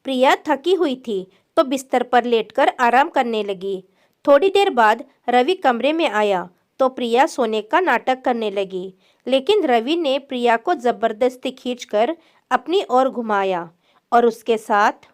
प्रिया थकी हुई थी तो बिस्तर पर लेटकर आराम करने लगी। थोड़ी देर बाद रवि कमरे में आया तो प्रिया सोने का नाटक करने लगी, लेकिन रवि ने प्रिया को जबरदस्ती खींचकर अपनी ओर घुमाया और उसके साथ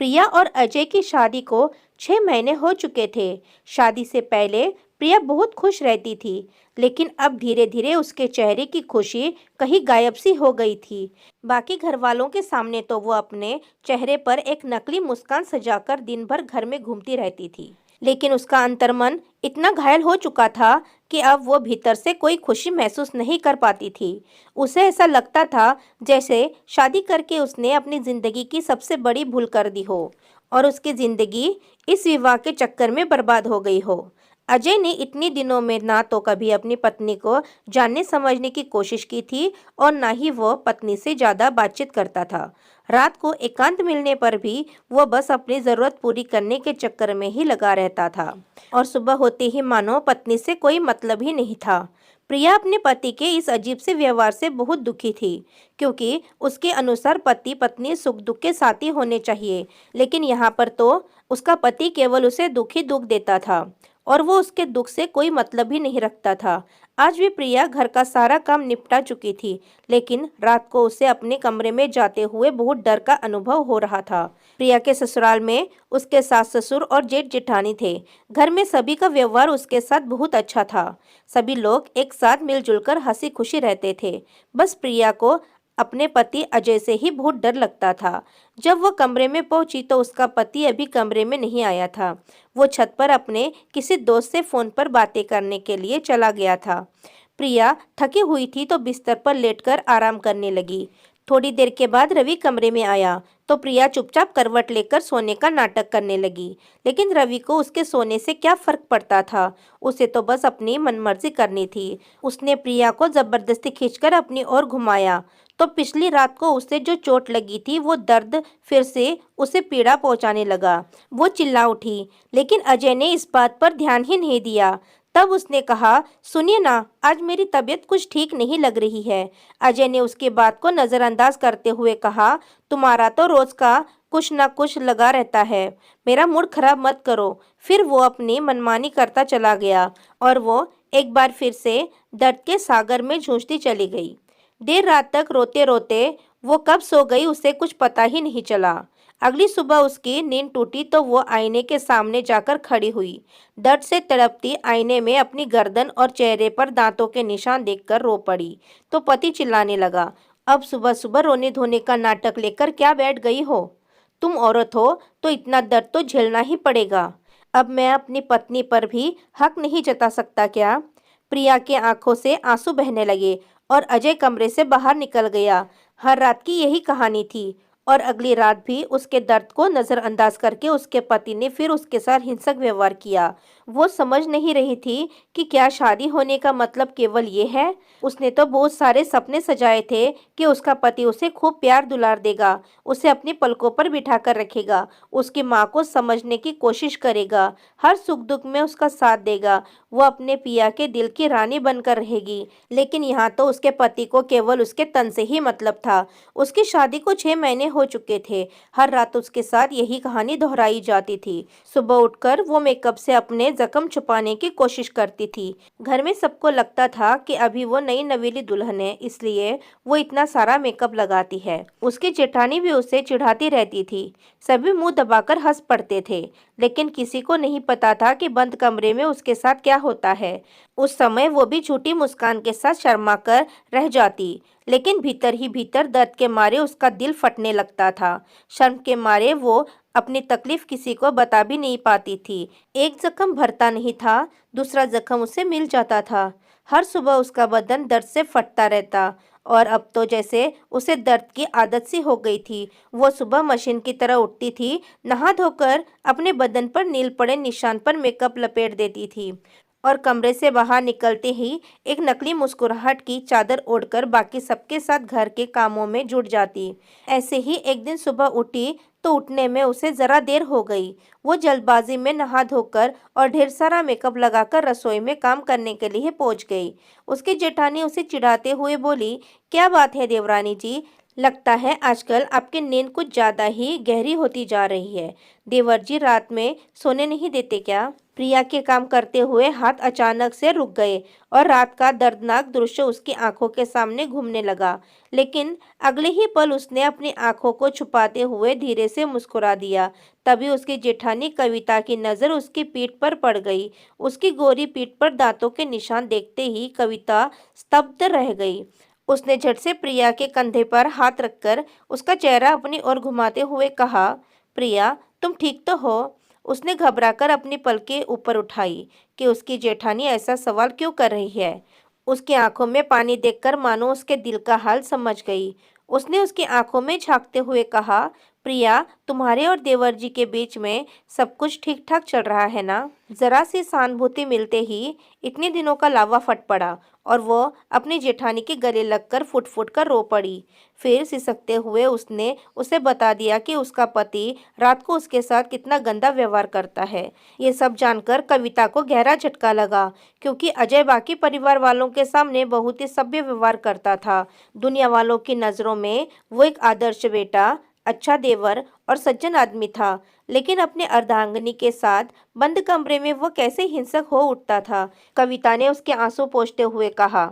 प्रिया और अजय की शादी को 6 महीने हो चुके थे। शादी से पहले प्रिया बहुत खुश रहती थी, लेकिन अब धीरे धीरे उसके चेहरे की खुशी कहीं गायब सी हो गई थी। बाकी घर वालों के सामने तो वो अपने चेहरे पर एक नकली मुस्कान सजाकर दिन भर घर में घूमती रहती थी, लेकिन उसका अंतर्मन इतना घायल हो चुका था कि अब वो भीतर से कोई खुशी महसूस नहीं कर पाती थी। उसे ऐसा लगता था जैसे शादी करके उसने अपनी जिंदगी की सबसे बड़ी भूल कर दी हो और उसकी जिंदगी इस विवाह के चक्कर में बर्बाद हो गई हो। अजय ने इतने दिनों में ना तो कभी अपनी पत्नी को जानने समझने की कोशिश की थी और ना ही वो पत्नी से ज़्यादा बातचीत करता था। रात को एकांत मिलने पर भी वो बस अपनी ज़रूरत पूरी करने के चक्कर में ही लगा रहता था और सुबह होते ही मानो पत्नी से कोई मतलब ही नहीं था। प्रिया अपने पति के इस अजीब से व्यवहार से बहुत दुखी थी, क्योंकि उसके अनुसार पति पत्नी सुख दुख के साथी होने चाहिए, लेकिन यहाँ पर तो उसका पति केवल उसे दुख ही दुख देता था और वो उसके दुख से कोई मतलब ही नहीं रखता था। आज भी प्रिया घर का सारा काम निपटा चुकी थी, लेकिन रात को उसे अपने कमरे में जाते हुए बहुत डर का अनुभव हो रहा था। प्रिया के ससुराल में उसके सास ससुर और जेठ जेठानी थे। घर में सभी का व्यवहार उसके साथ बहुत अच्छा था। सभी लोग एक साथ मिलजुल कर हंसी खुशी रहते थे। बस प्रिया को अपने पति अजय से ही बहुत डर लगता था। जब वो कमरे में पहुंची तो उसका पति अभी कमरे में नहीं आया था। वो छत पर अपने किसी दोस्त से फोन पर बातें करने के लिए चला गया था। प्रिया थकी हुई थी तो बिस्तर पर लेटकर आराम करने लगी। थोड़ी देर के बाद रवि कमरे में आया तो प्रिया चुपचाप करवट लेकर सोने का नाटक करने लगी, लेकिन रवि को उसके सोने से क्या फर्क पड़ता था। उसे तो बस अपनी मनमर्जी करनी थी। उसने प्रिया को जबरदस्ती खींचकर अपनी ओर घुमाया तो पिछली रात को उसे जो चोट लगी थी वो दर्द फिर से उसे पीड़ा पहुंचाने लगा। वो चिल्ला उठी, लेकिन अजय ने इस बात पर ध्यान ही नहीं दिया। तब उसने कहा, सुनिए ना, आज मेरी तबीयत कुछ ठीक नहीं लग रही है। अजय ने उसकी बात को नज़रअंदाज करते हुए कहा, तुम्हारा तो रोज का कुछ ना कुछ लगा रहता है, मेरा मूड खराब मत करो। फिर वो अपनी मनमानी करता चला गया और वो एक बार फिर से दर्द के सागर में जूझती चली गई। देर रात तक रोते रोते वो कब सो गई उसे कुछ पता ही नहीं चला। अगली सुबह उसकी नींद टूटी तो वो आईने के सामने जाकर खड़ी हुई। दर्द से तड़पती आईने में अपनी गर्दन और चेहरे पर दांतों के निशान देखकर रो पड़ी तो पति चिल्लाने लगा, अब सुबह सुबह रोने धोने का नाटक लेकर क्या बैठ गई हो? तुम औरत हो तो इतना दर्द तो झेलना ही पड़ेगा। अब मैं अपनी पत्नी पर भी हक नहीं जता सकता क्या? प्रिया की आंखों से आंसू बहने लगे और अजय कमरे से बाहर निकल गया। हर रात की यही कहानी थी और अगली रात भी उसके दर्द को नज़रअंदाज करके उसके पति ने फिर उसके साथ हिंसक व्यवहार किया। वो समझ नहीं रही थी कि क्या शादी होने का मतलब केवल ये है। उसने तो बहुत सारे सपने सजाए थे कि उसका पति उसे खूब प्यार दुलार देगा, उसे अपनी पलकों पर बिठा कर रखेगा, उसकी माँ को समझने की कोशिश करेगा, हर सुख दुख में उसका साथ देगा, वो अपने पिया के दिल की रानी बनकर रहेगी। लेकिन यहाँ तो उसके पति को केवल उसके तन से ही मतलब था। उसकी शादी को 6 महीने हो चुके थे। हर रात उसके साथ यही कहानी दोहराई जाती थी। सुबह उठकर वो मेकअप से अपने जख्म छुपाने की कोशिश करती थी। घर में सबको लगता था कि अभी वो नई नवेली दुल्हन है, इसलिए वो इतना सारा मेकअप लगाती है। उसकी जेठानी भी उसे चिढ़ाती रहती थी। सभी मुंह दबाकर हंस पड़ते थे, लेकिन किसी को नहीं पता था कि बंद कमरे में उसके साथ क्या होता है। उस समय वो भी झूठी मुस्कान के साथ शर्मा कर रह जाती, लेकिन भीतर ही भीतर दर्द के मारे उसका दिल फटने लगता था। शर्म के मारे वो अपनी तकलीफ किसी को बता भी नहीं पाती थी। एक जख्म भरता नहीं था, दूसरा जख्म उसे मिल जाता था। हर सुबह उसका बदन दर्द से फटता रहता और अब तो जैसे उसे दर्द की आदत सी हो गई थी। वो सुबह मशीन की तरह उठती थी, नहा धोकर अपने बदन पर नील पड़े निशान पर मेकअप लपेट देती थी और कमरे से बाहर निकलते ही एक नकली मुस्कुराहट की चादर ओढ़कर बाकी सबके साथ घर के कामों में जुट जाती। ऐसे ही एक दिन सुबह उठी तो उठने में उसे ज़रा देर हो गई। वो जल्दबाजी में नहा धोकर और ढेर सारा मेकअप लगाकर रसोई में काम करने के लिए पहुंच गई। उसकी जेठानी उसे चिढ़ाते हुए बोली, क्या बात है देवरानी जी, लगता है आजकल आपकी नींद कुछ ज़्यादा ही गहरी होती जा रही है। देवर जी रात में सोने नहीं देते क्या? प्रिया के काम करते हुए हाथ अचानक से रुक गए और रात का दर्दनाक दृश्य उसकी आंखों के सामने घूमने लगा। लेकिन अगले ही पल उसने अपनी आंखों को छुपाते हुए धीरे से मुस्कुरा दिया। तभी उसकी जेठानी कविता की नज़र उसकी पीठ पर पड़ गई। उसकी गोरी पीठ पर दांतों के निशान देखते ही कविता स्तब्ध रह गई। उसने झट से प्रिया के कंधे पर हाथ रखकर उसका चेहरा अपनी ओर घुमाते हुए कहा, प्रिया तुम ठीक तो हो? उसने घबराकर अपनी पलकें ऊपर उठाई कि उसकी जेठानी ऐसा सवाल क्यों कर रही है। उसकी आंखों में पानी देखकर मानो उसके दिल का हाल समझ गई। उसने उसकी आंखों में झांकते हुए कहा, प्रिया तुम्हारे और देवर जी के बीच में सब कुछ ठीक ठाक चल रहा है ना? जरा सी सहानुभूति मिलते ही इतने दिनों का लावा फट पड़ा और वो अपनी जेठानी के गले लगकर फुट फुट कर रो पड़ी। फिर सिसकते हुए उसने उसे बता दिया कि उसका पति रात को उसके साथ कितना गंदा व्यवहार करता है। ये सब जानकर कविता को गहरा झटका लगा, क्योंकि अजय बाकी परिवार वालों के सामने बहुत ही सभ्य व्यवहार करता था। दुनिया वालों की नज़रों में वो एक आदर्श बेटा, अच्छा देवर और सज्जन आदमी था। लेकिन अपने अर्धांगिनी के साथ बंद कमरे में वो कैसे हिंसक हो उठता था। कविता ने उसके आंसू पोंछते हुए कहा,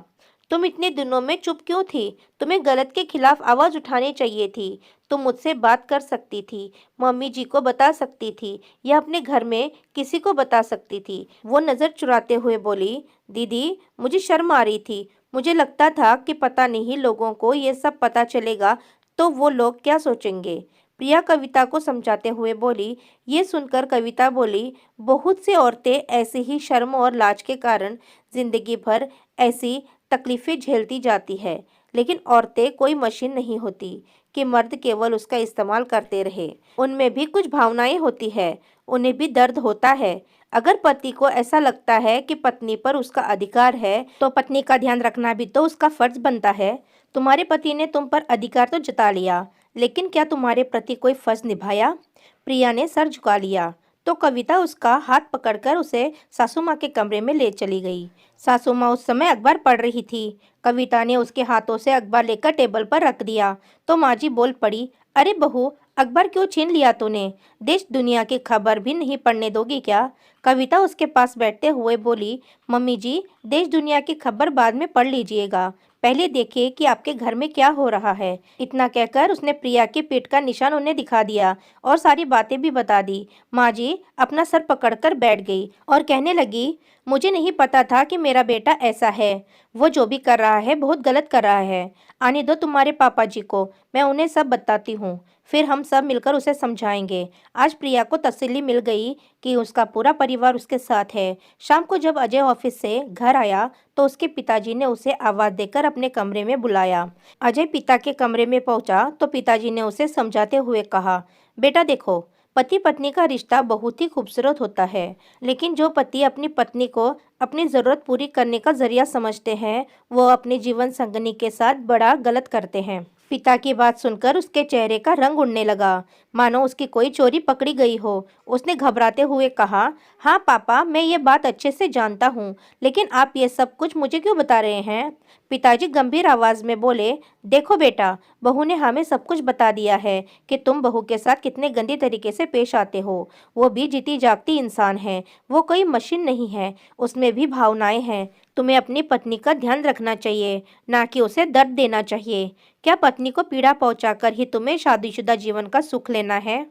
तुम इतने दिनों में चुप क्यों थी? तुम्हें गलत के खिलाफ आवाज उठानी चाहिए थी। तुम मुझसे बात कर सकती थी, मम्मी जी को बता सकती थी या अपने घर में किसी को बता सकती थी। वो नज़र चुराते हुए बोली, दीदी मुझे शर्म आ रही थी। मुझे लगता था कि पता नहीं लोगों को ये सब पता चलेगा तो वो लोग क्या सोचेंगे। प्रिया कविता को समझाते हुए बोली। ये सुनकर कविता बोली, बहुत सी औरतें ऐसे ही शर्म और लाज के कारण जिंदगी भर ऐसी तकलीफें झेलती जाती है। लेकिन औरतें कोई मशीन नहीं होती कि मर्द केवल उसका इस्तेमाल करते रहे। उनमें भी कुछ भावनाएं होती है, उन्हें भी दर्द होता है। अगर पति को ऐसा लगता है कि पत्नी पर उसका अधिकार है तो पत्नी का ध्यान रखना भी तो उसका फर्ज बनता है। तुम्हारे पति ने तुम पर अधिकार तो जता लिया, लेकिन क्या तुम्हारे प्रति कोई फर्ज निभाया? प्रिया ने सर झुका लिया तो कविता उसका हाथ पकड़कर उसे सासू माँ के कमरे में ले चली गई। सासू माँ उस समय अखबार पढ़ रही थी। कविता ने उसके हाथों से अखबार लेकर टेबल पर रख दिया तो माँ जी बोल पड़ी, अरे बहू अखबार क्यों छीन लिया तूने? देश दुनिया की खबर भी नहीं पढ़ने दोगी क्या? कविता उसके पास बैठते हुए बोली, मम्मी जी देश दुनिया की खबर बाद में पढ़ लीजिएगा, पहले देखिए कि आपके घर में क्या हो रहा है। इतना कहकर उसने प्रिया की पीठ का निशान उन्हें दिखा दिया और सारी बातें भी बता दी। माँ जी अपना सर पकड़कर बैठ गई और कहने लगी, मुझे नहीं पता था कि मेरा बेटा ऐसा है। वो जो भी कर रहा है बहुत गलत कर रहा है। आने दो तुम्हारे पापा जी को, मैं उन्हें सब बताती हूँ, फिर हम सब मिलकर उसे समझाएंगे। आज प्रिया को तसल्ली मिल गई कि उसका पूरा परिवार उसके साथ है। शाम को जब अजय ऑफिस से घर आया तो उसके पिताजी ने उसे आवाज़ देकर अपने कमरे में बुलाया। अजय पिता के कमरे में पहुंचा तो पिताजी ने उसे समझाते हुए कहा, बेटा देखो, पति पत्नी का रिश्ता बहुत ही खूबसूरत होता है, लेकिन जो पति अपनी पत्नी को अपनी ज़रूरत पूरी करने का जरिया समझते हैं वो अपने जीवन संगनी के साथ बड़ा गलत करते हैं। पिता की बात सुनकर उसके चेहरे का रंग उड़ने लगा, मानो उसकी कोई चोरी पकड़ी गई हो। उसने घबराते हुए कहा, हाँ पापा मैं ये बात अच्छे से जानता हूँ, लेकिन आप ये सब कुछ मुझे क्यों बता रहे हैं? पिताजी गंभीर आवाज़ में बोले, देखो बेटा, बहू ने हमें सब कुछ बता दिया है कि तुम बहू के साथ कितने गंदे तरीके से पेश आते हो। वो भी जीती जागती इंसान है, वो कोई मशीन नहीं है, उसमें भी भावनाएं हैं। तुम्हें अपनी पत्नी का ध्यान रखना चाहिए, ना कि उसे दर्द देना चाहिए। क्या पत्नी को पीड़ा पहुंचाकर ही तुम्हें शादीशुदा जीवन का सुख लेना है?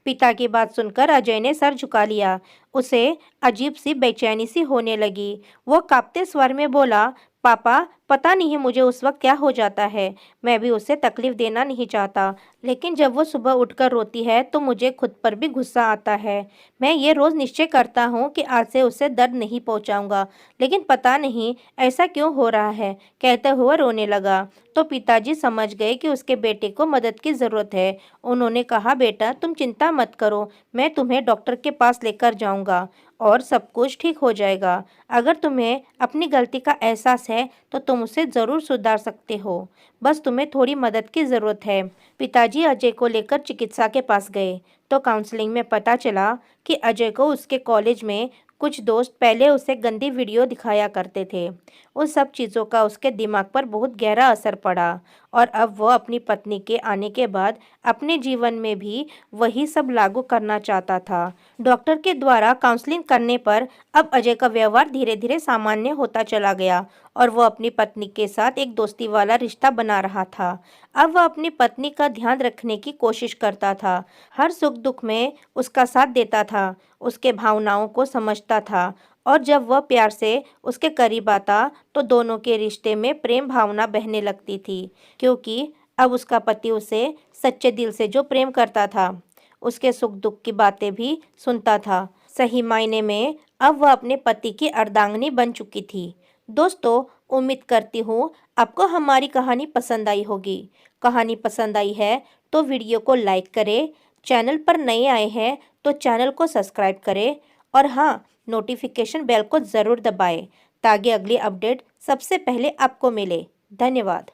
पिता की बात सुनकर अजय ने सर झुका लिया। उसे अजीब सी बेचैनी सी होने लगी। वो कांपते स्वर में बोला, पापा पता नहीं मुझे उस वक्त क्या हो जाता है। मैं भी उसे तकलीफ देना नहीं चाहता, लेकिन जब वो सुबह उठकर रोती है तो मुझे खुद पर भी गुस्सा आता है। मैं ये रोज़ निश्चय करता हूँ कि आज से उसे दर्द नहीं पहुँचाऊँगा, लेकिन पता नहीं ऐसा क्यों हो रहा है। कहते हुए रोने लगा तो पिताजी समझ गए कि उसके बेटे को मदद की ज़रूरत है। उन्होंने कहा, बेटा तुम चिंता मत करो, मैं तुम्हें डॉक्टर के पास लेकर जाऊंगा और सब कुछ ठीक हो जाएगा। अगर तुम्हें अपनी गलती का एहसास है तो तुम उसे ज़रूर सुधार सकते हो, बस तुम्हें थोड़ी मदद की ज़रूरत है। पिताजी अजय को लेकर चिकित्सा के पास गए तो काउंसलिंग में पता चला कि अजय को उसके कॉलेज में कुछ दोस्त पहले उसे गंदी वीडियो दिखाया करते थे। उन सब चीज़ों का उसके दिमाग पर बहुत गहरा असर पड़ा और अब वह अपनी पत्नी के आने के बाद अपने जीवन में भी वही सब लागू करना चाहता था। डॉक्टर के द्वारा काउंसलिंग करने पर अब अजय का व्यवहार धीरे धीरे सामान्य होता चला गया और वह अपनी पत्नी के साथ एक दोस्ती वाला रिश्ता बना रहा था। अब वह अपनी पत्नी का ध्यान रखने की कोशिश करता था, हर सुख दुख में उसका साथ देता था, उसके भावनाओं को समझता था और जब वह प्यार से उसके करीब आता तो दोनों के रिश्ते में प्रेम भावना बहने लगती थी, क्योंकि अब उसका पति उसे सच्चे दिल से जो प्रेम करता था, उसके सुख दुख की बातें भी सुनता था। सही मायने में अब वह अपने पति की अर्धांगिनी बन चुकी थी। दोस्तों, उम्मीद करती हूँ आपको हमारी कहानी पसंद आई होगी। कहानी पसंद आई है तो वीडियो को लाइक करें, चैनल पर नए आए हैं तो चैनल को सब्सक्राइब करें और हाँ, नोटिफिकेशन बेल को ज़रूर दबाएं ताकि अगली अपडेट सबसे पहले आपको मिले। धन्यवाद।